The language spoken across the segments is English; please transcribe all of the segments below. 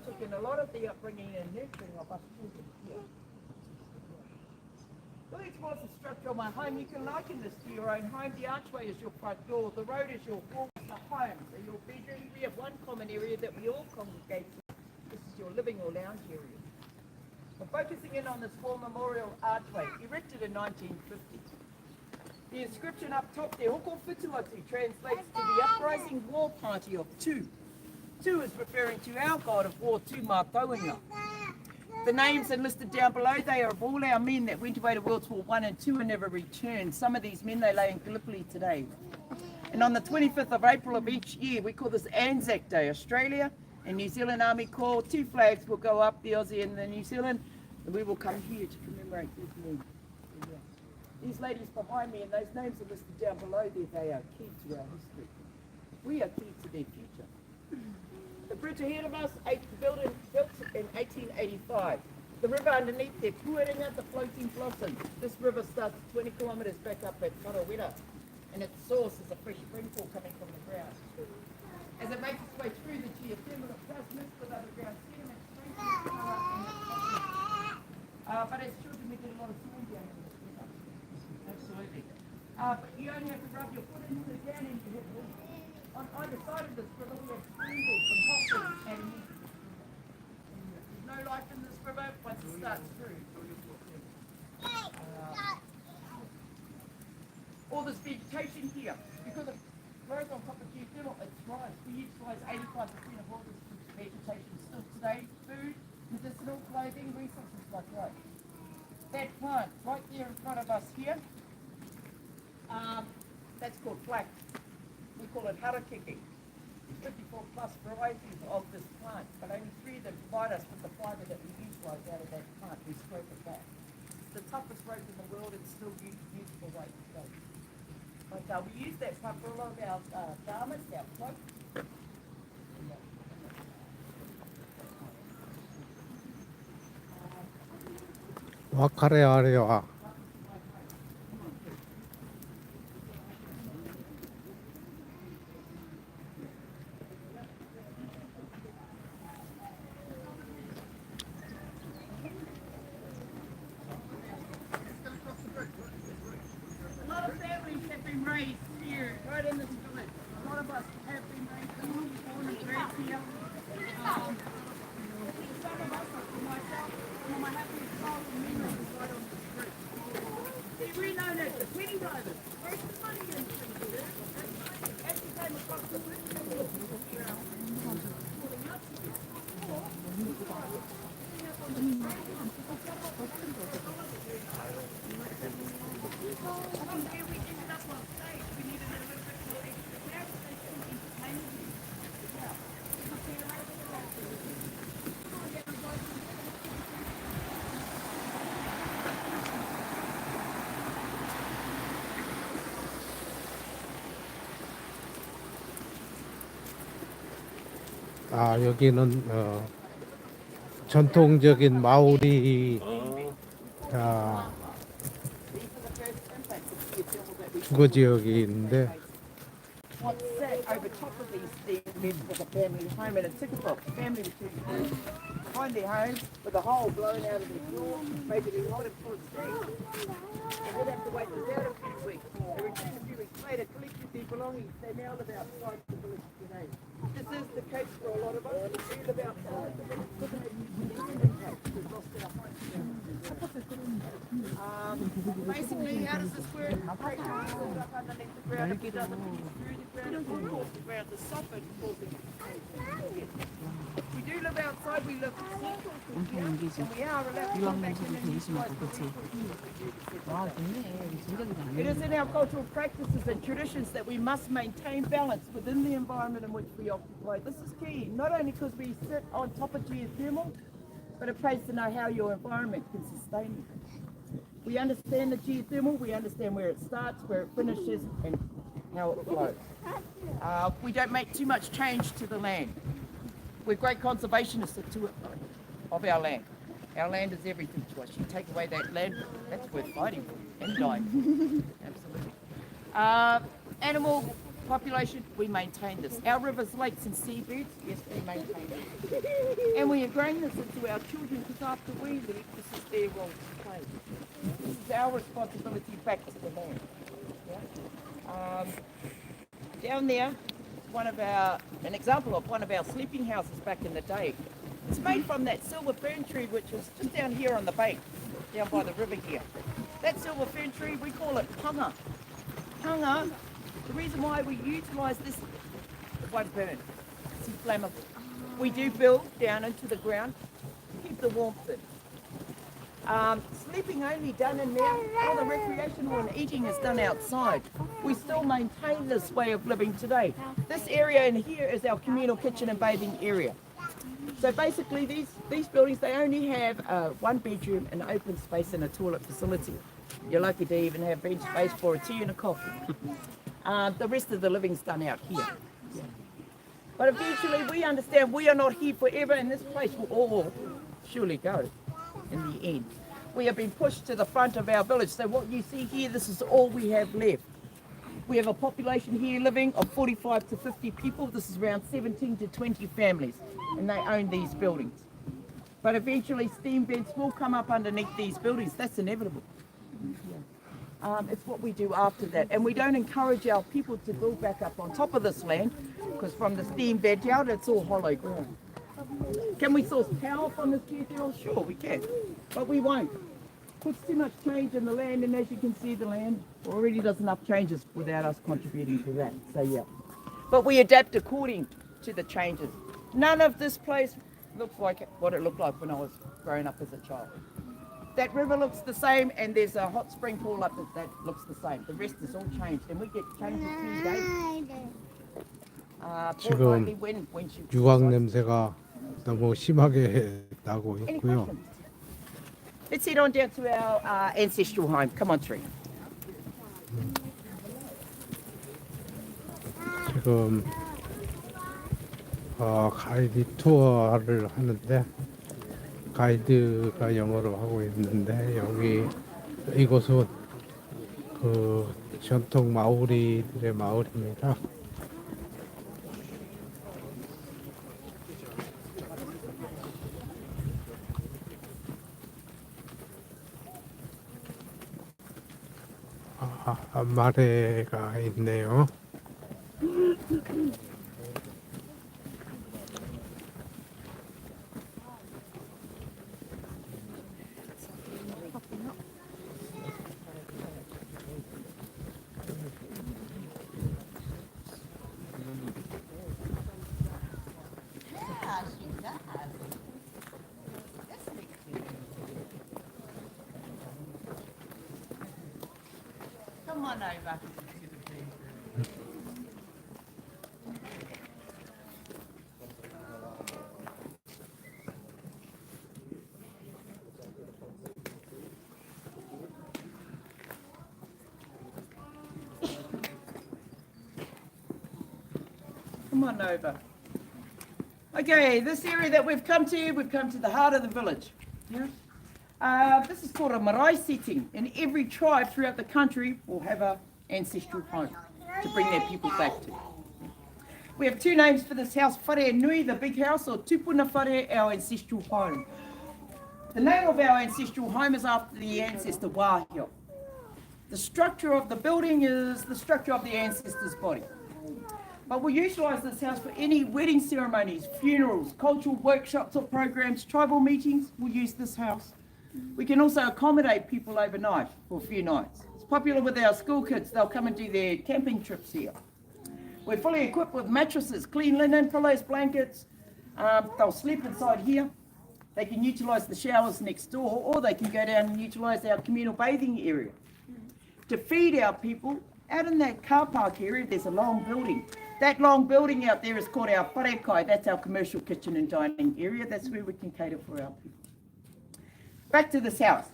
took in a lot of the upbringing and nurturing of us children here. Looking towards the structure of my home, you can liken this to your own home. The archway is your front door, the road is your hall, the homes are your bedrooms. We have one common area that we all congregate in. This is your living or lounge area. We're focusing in on this war memorial archway, erected in 1950. The inscription up top there, Hoko Whituatu, translates to the uprising war party of two. Two is referring to our god of war, Tu Mātauranga. The names are listed down below. They are of all our men that went away to World War I and II and never returned. Some of these men, they lay in Gallipoli today. And on the 25th of April of each year, we call this Anzac Day. Australia and New Zealand Army Corps, two flags will go up, the Aussie and the New Zealand, and we will come here to commemorate these men. These ladies behind me, and those names are listed down below there, they are key to our history. We are key to their future. The bridge ahead of us, built in 1885. The river underneath there, Pueringa, the floating blossom. This river starts 20 kilometres back up at Wharawera, and its source is a fresh spring pool coming from the ground. As it makes its way through the geothermal, it does mix with underground sediment, but as children we get a lot of swimming down in this river. Absolutely. But you only have to rub your foot into the ground and you hit water. On either side of this river we have springboards and hoppers and there's no life in this river once it starts through. All this vegetation here, because it grows on top of geothermal, it thrives. We utilise 85% of all this vegetation still today, food, medicinal, clothing, resources like that. That plant right there in front of us here, that's called flax. We call it harakeke. 54 plus varieties of this plant, but only 3 that provide us with the fibre that we utilise out of that plant. We scrape it back. It's the toughest rope in the world. It's still useful weight today. But we use that plant for a lot of our garments, our cloaks. 와카레 아레와 Raised here, right in this village. A lot of us have been raised born and raised here. Some of us, like myself, some of my happiest childhood memories is right on the street. See, we're known as the penny drivers. Where's the money in the street? As we came across the bridge, we were pulling up. 여기는 전통적인 마오리 주거 지역이 있는데 What sat over top of these beds was a family home and a ticket box, family retreat. Behind their home with a hole blown out of their floor, maybe they wanted for a street. They would have to wait this out a few weeks. They returned a few weeks later, collected their belongings. They now live outside the village today. This is the case for a lot of us. We live outside the village because of the case. We've lost our home. Basically, how does this work? Up underneath the ground, if it doesn't finish through the ground, it will cause the ground to soften, causing we do live outside, we live central to here, and we are allowed to come back in and utilise the It is in our cultural practices and traditions that we must maintain balance within the environment in which we occupy. This is key, not only because we sit on top of geothermal, but it pays to know how your environment can sustain you. We understand the geothermal, we understand where it starts, where it finishes, and how it flows. We don't make too much change to the land. We're great conservationists of our land. Our land is everything to us. You take away that land, that's worth fighting for and dying for. Absolutely. Animal population, we maintain this. Our rivers, lakes and seabirds, yes, we maintain it. And we ingrain this into our children because after we leave, this is their role to play. This is our responsibility back to the land. Yeah? Down there, an example of one of our sleeping houses back in the day. It's made from that silver fern tree, which is just down here on the bank, down by the river here. That silver fern tree, we call it panga. Panga, the reason why we utilise this, it won't burn. It's inflammable. We do build down into the ground to keep the warmth in. Sleeping only done in there, all the recreational and eating is done outside. We still maintain this way of living today. This area in here is our communal kitchen and bathing area. So basically these buildings, they only have one bedroom, an open space and a toilet facility. You're lucky to even have bench space for a tea and a coffee. The rest of the living's done out here. Yeah. But eventually we understand we are not here forever and this place will all surely go in the end. We have been pushed to the front of our village. So what you see here, this is all we have left. We have a population here living of 45 to 50 people. This is around 17 to 20 families and they own these buildings. But eventually steam vents will come up underneath these buildings. That's inevitable. Yeah. It's what we do after that. And we don't encourage our people to build back up on top of this land because from the steam vent out, it's all hollow ground. Can we source power from this geothermal? Sure, we can, but we won't. Puts too much change in the land, and as you can see, the land already does enough changes without us contributing to that. So yeah, but we adapt according to the changes. None of this place looks like what it looked like when I was growing up as a child. That river looks the same, and there's a hot spring pool up that looks the same. The rest is all changed, and we get changes 2 days. 지금 유황 냄새가 너무 심하게 나고 있고요. Let's head on down to our ancestral home. Come on, Tree. 지금 가이드 투어를 하는데 가이드가 영어로 하고 있는데 여기 이곳은 그 전통 마오리들의 마을입니다. 마레가 있네요. Come on over. Come on over. Okay, this area that we've come to the heart of the village. Yeah. This is called a marae setting, and every tribe throughout the country will have an ancestral home to bring their people back to. We have 2 names for this house, Whare Nui, the big house, or Tupuna Whare, our ancestral home. The name of our ancestral home is after the ancestor Wāhio. The structure of the building is the structure of the ancestor's body. But we utilise this house for any wedding ceremonies, funerals, cultural workshops or programs, tribal meetings, we'll use this house. We can also accommodate people overnight for a few nights. It's popular with our school kids, they'll come and do their camping trips here. We're fully equipped with mattresses, clean linen, pillows, blankets. They'll sleep inside here. They can utilise the showers next door, or they can go down and utilise our communal bathing area. To feed our people, out in that car park area, there's a long building. That long building out there is called our wharekai. That's our commercial kitchen and dining area. That's where we can cater for our people. Back to this house.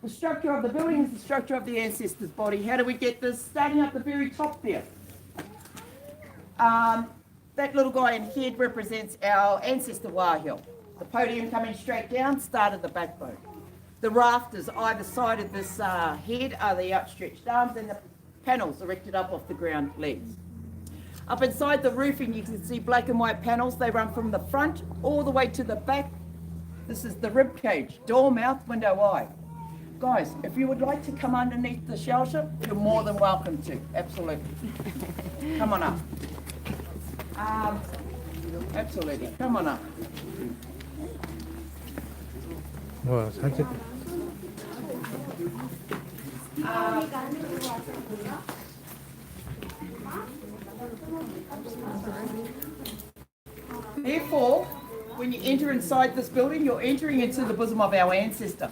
The structure of the building is the structure of the ancestor's body. How do we get this? Starting at the very top there. That little guy in head represents our ancestor Wāhio. The podium coming straight down started the backbone. The rafters either side of this head are the outstretched arms, and the panels erected up off the ground legs. Up inside the roofing you can see black and white panels. They run from the front all the way to the back This is the rib cage, door, mouth, window, eye. Guys, if you would like to come underneath the shelter, you're more than welcome to. Absolutely. Come on up. Absolutely. Come on up. 와, 사진. Therefore, when you enter inside this building, you're entering into the bosom of our ancestor.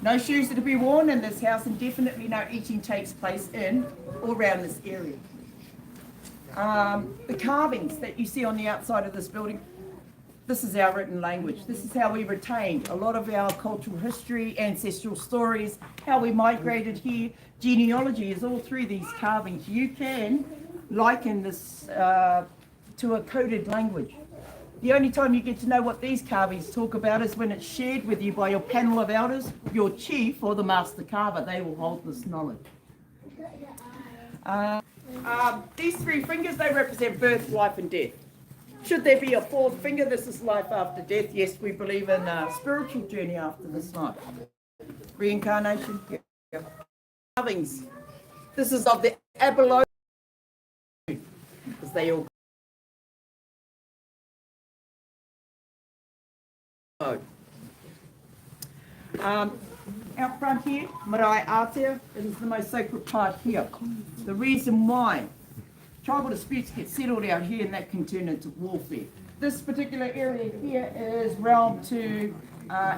No shoes are to be worn in this house, and definitely no eating takes place in or around this area. The carvings that you see on the outside of this building, this is our written language. This is how we retained a lot of our cultural history, ancestral stories, how we migrated here. Genealogy is all through these carvings. You can liken this to a coded language. The only time you get to know what these carvings talk about is when it's shared with you by your panel of elders, your chief or the master carver. They will hold this knowledge. These three fingers, they represent birth, life and death. Should there be a fourth finger, this is life after death. Yes, we believe in a spiritual journey after this life. Reincarnation. Yeah. Carvings. This is of the Abeloth, because they all out front here, Marae Aotea, it is the most sacred part here. The reason why tribal disputes get settled out here, and that can turn into warfare. This particular area here is realm to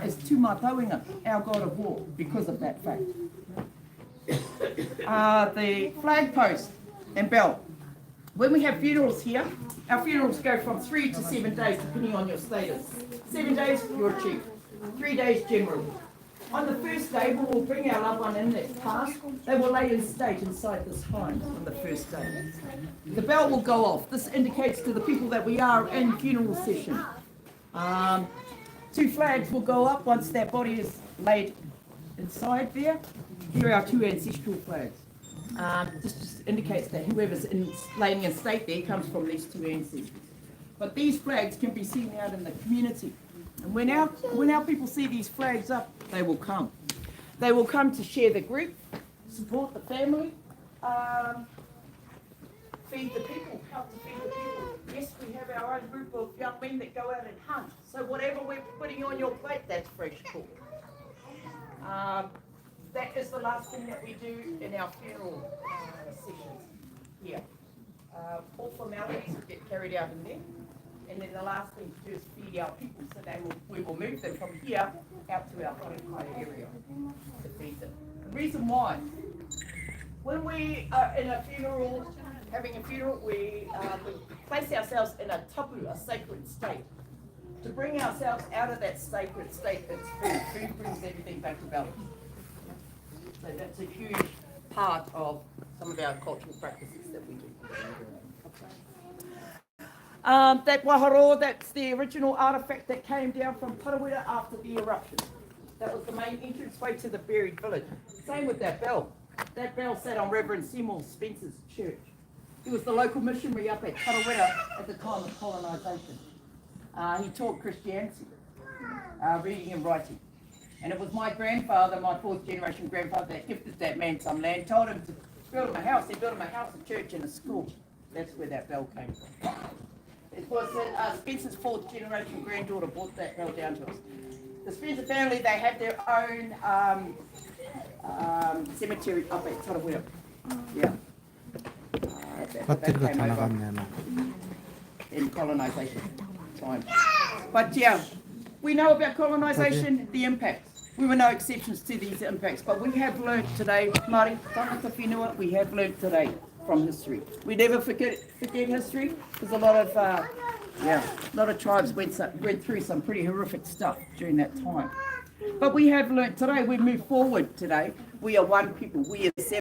is Tūmatauinga, our god of war, because of that fact. The flag post and bell. When we have funerals here, our funerals go from 3 to 7 days, depending on your status. 7 days, you're a chief. 3 days, general. On the first day, we will bring our loved one in that's passed. They will lay in state inside this home on the first day. The bell will go off. This indicates to the people that we are in funeral session. 2 flags will go up once that body is laid inside there. Here are our 2 ancestral flags. This just indicates that whoever's laying in state there comes from these 2 ancestors. But these flags can be seen out in the community. And when our people see these flags up, they will come. They will come to share the grief, support the family, feed the people, help to feed the people. Yes, we have our own group of young men that go out and hunt. So whatever we're putting on your plate, that's fresh cooked. That is the last thing that we do in our funeral sessions here. All formalities will get carried out in there. And then the last thing to do is feed our people, so we will move them from here out to our Whakakai area to feed them. The reason why, when we are in a funeral, having a funeral, we place ourselves in a tapu, a sacred state. To bring ourselves out of that sacred state, it's food. Food brings everything back to balance. So that's a huge part of some of our cultural practices that we do. That waharo, that's the original artifact that came down from Tarawera after the eruption. That was the main entranceway to the buried village. Same with that bell. That bell sat on Reverend Seymour Spencer's church. He was the local missionary up at Tarawera at the time of colonisation. He taught Christianity, reading and writing. And it was my grandfather, my 4th generation grandfather, that gifted that man some land, told him to build him a house. He built him a house, a church and a school. That's where that bell came from. It was Spencer's 4th generation granddaughter brought that bell down to us. The Spencer family, they had their own cemetery up at Tarawera. Yeah. That came over in colonisation time. But yeah, we know about colonisation, the impacts. We were no exceptions to these impacts, but we have learnt today, Māori, tangata whenua, we have learnt today from history. We never forget history, because a lot of tribes went through some pretty horrific stuff during that time. But we have learnt today, we move forward today. We are one people, we are 7